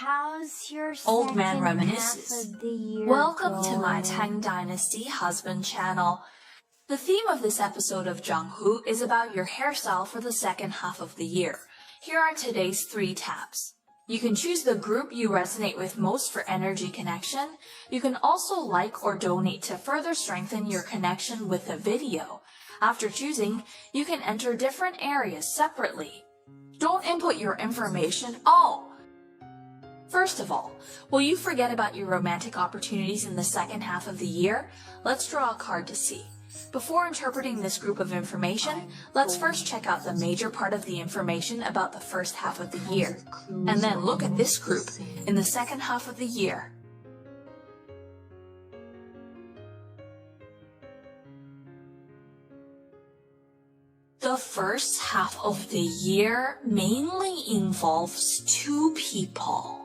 How's your Old man second reminisces. half of the year Welcome to my going? Tang Dynasty husband channel. The theme of this episode of Zhanghu is about your hairstyle for the second half of the year. Here are today's 3 tabs. You can choose the group you resonate with most for energy connection. You can also like or donate to further strengthen your connection with the video. After choosing, you can enter different areas separately. Don't input your information all. First of all, will you forget about your romantic opportunities in the second half of the year? Let's draw a card to see. Before interpreting this group of information, let's first check out the major part of the information about the first half of the year, and then look at this group in the second half of the year. The first half of the year mainly involves 2 people.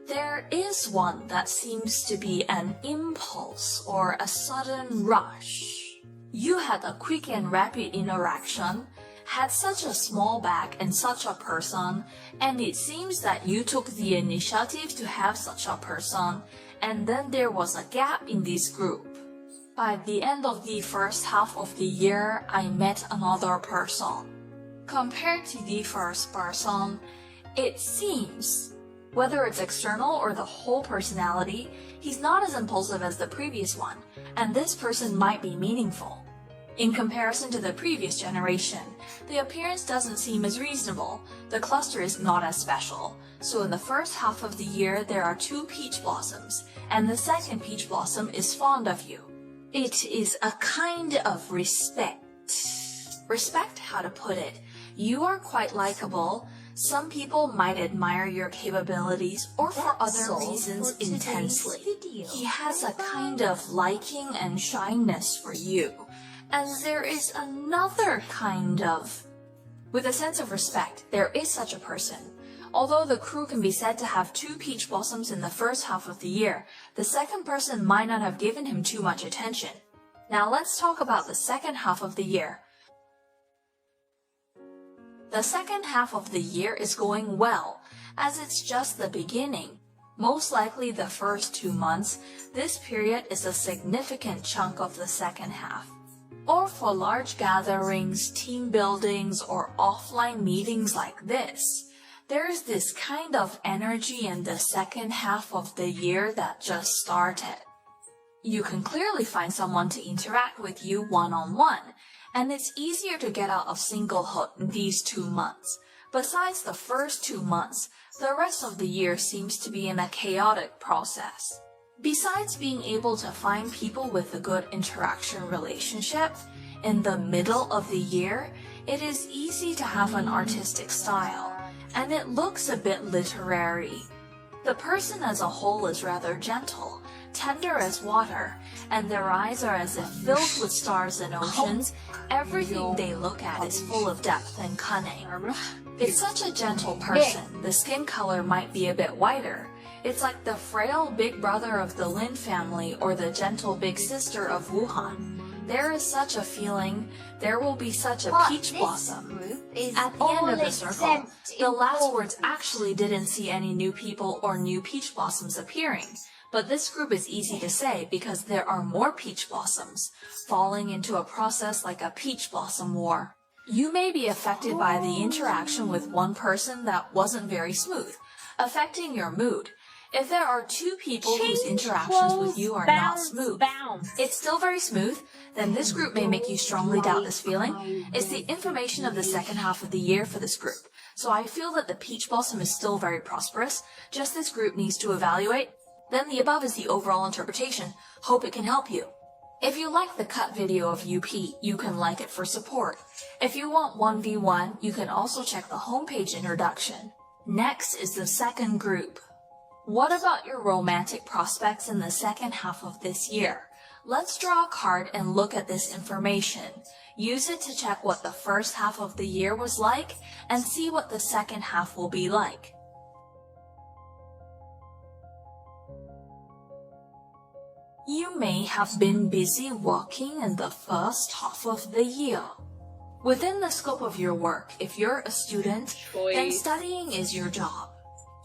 There is one that seems to be an impulse or a sudden rush. You had a quick and rapid interaction, had such a small bag and such a person, and it seems that you took the initiative to have such a person, and then there was a gap in this group. By the end of the first half of the year, I met another person. Compared to the first person, it seems, whether it's external or the whole personality, he's not as impulsive as the previous one, and this person might be meaningful. In comparison to the previous generation, the appearance doesn't seem as reasonable, the cluster is not as special, so in the first half of the year there are 2 peach blossoms, and the second peach blossom is fond of you. It is a kind of respect. Respect, how to put it. You are quite likable. Some people might admire your capabilities or for other reasons intensely. He has a kind of liking and shyness for you. And there is another kind of... With a sense of respect, there is such a person. Although the crew can be said to have 2 peach blossoms in the first half of the year, the second person might not have given him too much attention. Now let's talk about the second half of the year. The second half of the year is going well, as it's just the beginning. Most likely the first 2 months, this period is a significant chunk of the second half. Or for large gatherings, team buildings, or offline meetings like this, there's this kind of energy in the second half of the year that just started. You can clearly find someone to interact with you one-on-one, and it's easier to get out of singlehood in these 2 months. Besides the first 2 months, the rest of the year seems to be in a chaotic process. Besides being able to find people with a good interaction relationship, in the middle of the year, it is easy to have an artistic style, and it looks a bit literary. The person as a whole is rather gentle, tender as water, and their eyes are as if filled with stars and oceans. Everything they look at is full of depth and cunning. It's such a gentle person. The skin color might be a bit whiter. It's like the frail big brother of the Lin family or the gentle big sister of Wuhan. There is such a feeling, there will be such a peach blossom. At the end of the circle, the last words actually didn't see any new people or new peach blossoms appearing. But this group is easy to say because there are more peach blossoms, falling into a process like a peach blossom war. You may be affected by the interaction with one person that wasn't very smooth, affecting your mood. If there are 2 people whose interactions with you are not smooth, it's still very smooth, then this group may make you strongly doubt this feeling. It's the information of the second half of the year for this group. So I feel that the peach blossom is still very prosperous, just this group needs to evaluate. Then the above is the overall interpretation. Hope it can help you. If you like the cut video of UP, you can like it for support. If you want 1v1, you can also check the homepage introduction. Next is the second group. What about your romantic prospects in the second half of this year? Let's draw a card and look at this information. Use it to check what the first half of the year was like and see what the second half will be like. You may have been busy working in the first half of the year. Within the scope of your work, if you're a student, then studying is your job.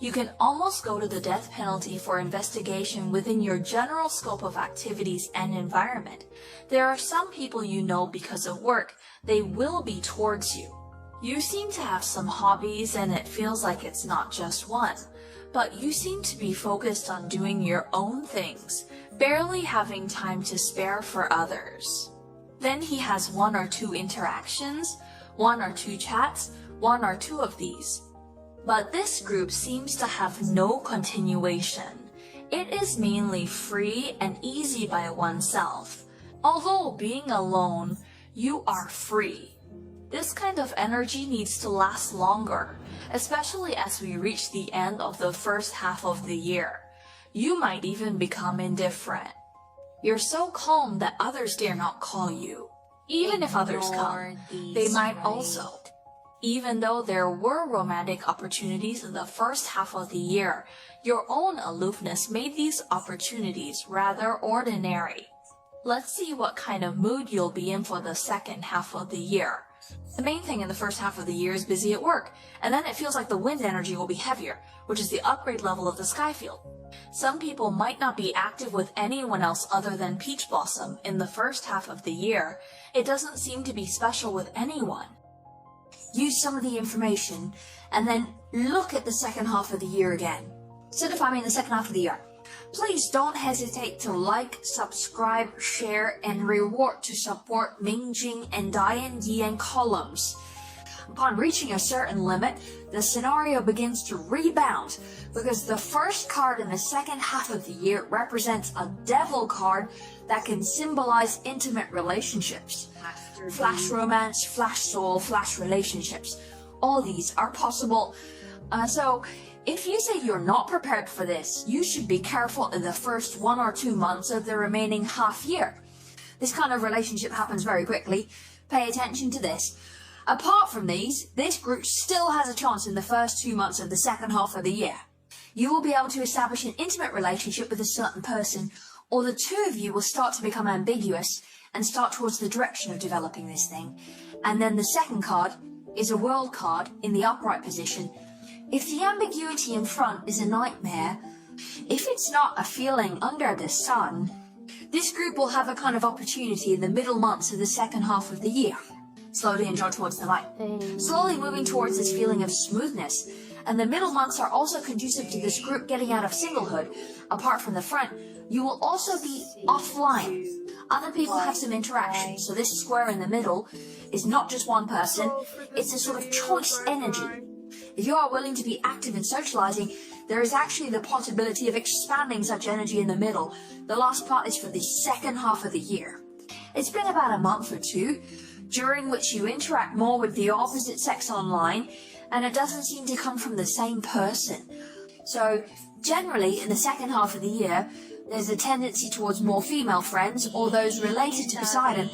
You can almost go to the death penalty for investigation within your general scope of activities and environment. There are some people you know because of work. They will be towards you. You seem to have some hobbies and it feels like it's not just one. But you seem to be focused on doing your own things, barely having time to spare for others. Then he has 1 or 2 interactions, 1 or 2 chats, 1 or 2 of these. But this group seems to have no continuation. It is mainly free and easy by oneself. Although being alone, you are free. This kind of energy needs to last longer, especially as we reach the end of the first half of the year. You might even become indifferent. You're so calm that others dare not call you. Even if others come, they might also. Even though there were romantic opportunities in the first half of the year, your own aloofness made these opportunities rather ordinary. Let's see what kind of mood you'll be in for the second half of the year. The main thing in the first half of the year is busy at work, and then it feels like the wind energy will be heavier, which is the upgrade level of the sky field. Some people might not be active with anyone else other than Peach Blossom in the first half of the year. It doesn't seem to be special with anyone. Use some of the information, and then look at the second half of the year again. Solidify me in the second half of the year. Please don't hesitate to like, subscribe, share, and reward to support Mingjing and Diane Yan columns. Upon reaching a certain limit, the scenario begins to rebound because the first card in the second half of the year represents a devil card that can symbolize intimate relationships. Flash romance, flash soul, flash relationships. All these are possible. So if you say you're not prepared for this, you should be careful in the first 1 or 2 months of the remaining half year. This kind of relationship happens very quickly. Pay attention to this. Apart from these, this group still has a chance in the first 2 months of the second half of the year. You will be able to establish an intimate relationship with a certain person, or the two of you will start to become ambiguous and start towards the direction of developing this thing. And then the second card is a world card in the upright position. If the ambiguity in front is a nightmare, if it's not a feeling under the sun, this group will have a kind of opportunity in the middle months of the second half of the year. Slowly and draw towards the light. Slowly moving towards this feeling of smoothness. And the middle months are also conducive to this group getting out of singlehood. Apart from the front, you will also be offline. Other people have some interaction, so this square in the middle is not just one person, it's a sort of choice energy. If you are willing to be active in socializing, there is actually the possibility of expanding such energy in the middle. The last part is for the second half of the year. It's been about a month or 2, during which you interact more with the opposite sex online, and it doesn't seem to come from the same person. So, generally, in the second half of the year, there's a tendency towards more female friends or those related to Poseidon.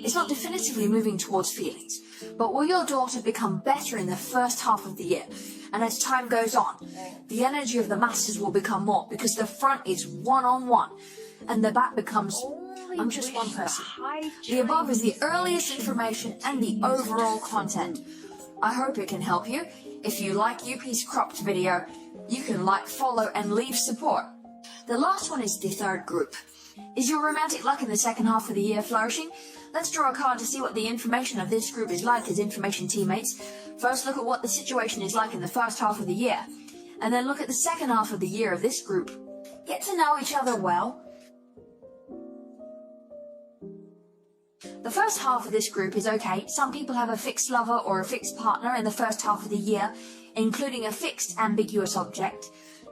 It's not definitively moving towards feelings, but will your daughter become better in the first half of the year? And as time goes on, the energy of the masses will become more because the front is one-on-one, and the back becomes I'm just one person. The above is the earliest information and the overall content. I hope it can help you. If you like UP's cropped video, you can like, follow, and leave support. The last one is the third group. Is your romantic luck in the second half of the year flourishing? Let's draw a card to see what the information of this group is like as information teammates. First, look at what the situation is like in the first half of the year, and then look at the second half of the year of this group. Get to know each other well. The first half of this group is okay. Some people have a fixed lover or a fixed partner in the first half of the year, including a fixed ambiguous object.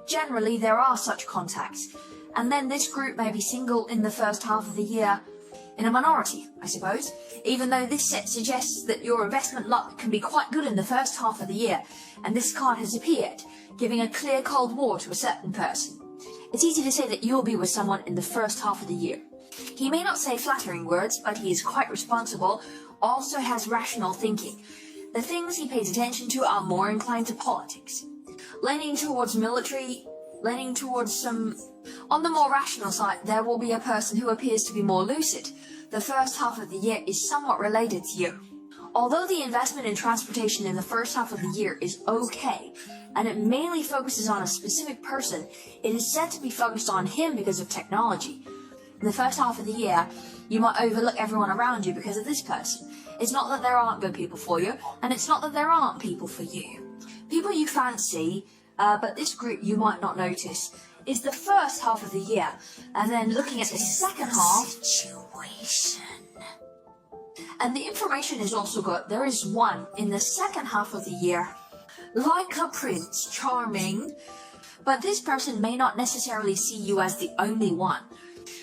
Generally, there are such contacts. And then this group may be single in the first half of the year, in a minority, I suppose, even though this set suggests that your investment luck can be quite good in the first half of the year, and this card has appeared, giving a clear cold war to a certain person. It's easy to say that you'll be with someone in the first half of the year. He may not say flattering words, but he is quite responsible, also has rational thinking. The things he pays attention to are more inclined to politics. Leaning towards military, leaning towards some... On the more rational side, there will be a person who appears to be more lucid. The first half of the year is somewhat related to you. Although the investment in transportation in the first half of the year is okay, and it mainly focuses on a specific person, it is said to be focused on him because of technology. In the first half of the year, you might overlook everyone around you because of this person. It's not that there aren't good people for you, and it's not that there aren't people for you. People you fancy, but this group you might not notice, is the first half of the year, and then looking at the second half, situation. And the information is also good. There is one in the second half of the year, like a prince, charming, but this person may not necessarily see you as the only one.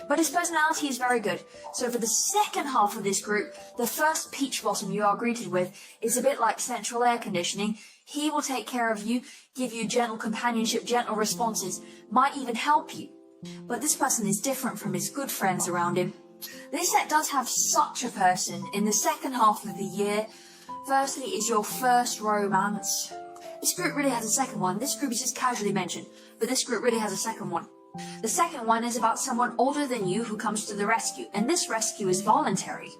But his personality is very good. So for the second half of this group, the first peach blossom you are greeted with is a bit like central air conditioning. He will take care of you, give you gentle companionship, gentle responses, might even help you. But this person is different from his good friends around him. This set does have such a person in the second half of the year. Firstly is your first romance. This group really has a second one. This group is just casually mentioned, but this group really has a second one. The second one is about someone older than you who comes to the rescue, and this rescue is voluntary.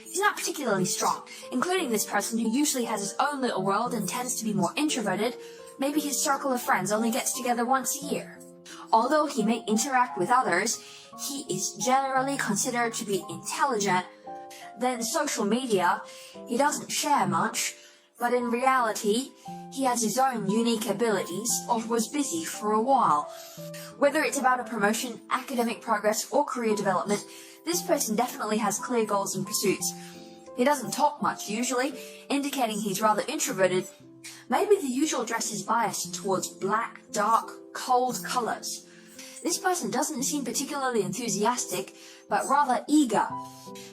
He's not particularly strong, including this person who usually has his own little world and tends to be more introverted. Maybe his circle of friends only gets together once a year. Although he may interact with others, he is generally considered to be intelligent. Then social media, he doesn't share much, but in reality, he has his own unique abilities or was busy for a while. Whether it's about a promotion, academic progress, or career development, this person definitely has clear goals and pursuits. He doesn't talk much usually, indicating he's rather introverted. Maybe the usual dress is biased towards black, dark, cold colors. This person doesn't seem particularly enthusiastic, but rather eager.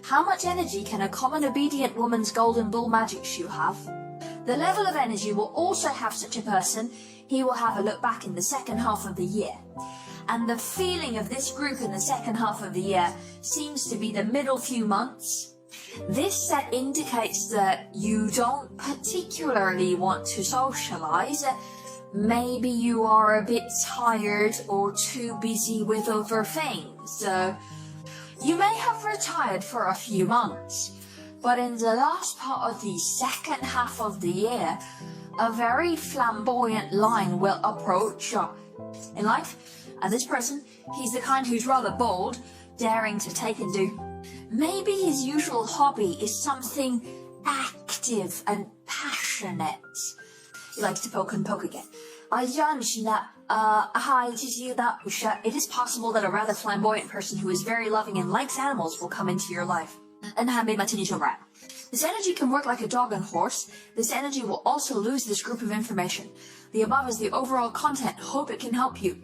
How much energy can a common obedient woman's golden bull magic shoe have? The level of energy will also have such a person. He will have a look back in the second half of the year. And the feeling of this group in the second half of the year seems to be the middle few months. This set indicates that you don't particularly want to socialize. Maybe you are a bit tired or too busy with other things. You may have retired for a few months, but in the last part of the second half of the year, a very flamboyant line will approach in life. And this person, he's the kind who's rather bold, daring to take and do. Maybe his usual hobby is something active and passionate. He likes to poke and poke again. It is possible that a rather flamboyant person who is very loving and likes animals will come into your life. This energy can work like a dog and horse. This energy will also lose this group of information. The above is the overall content. Hope it can help you.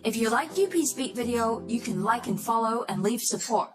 If you liked UP's Beat video, you can like and follow and leave support.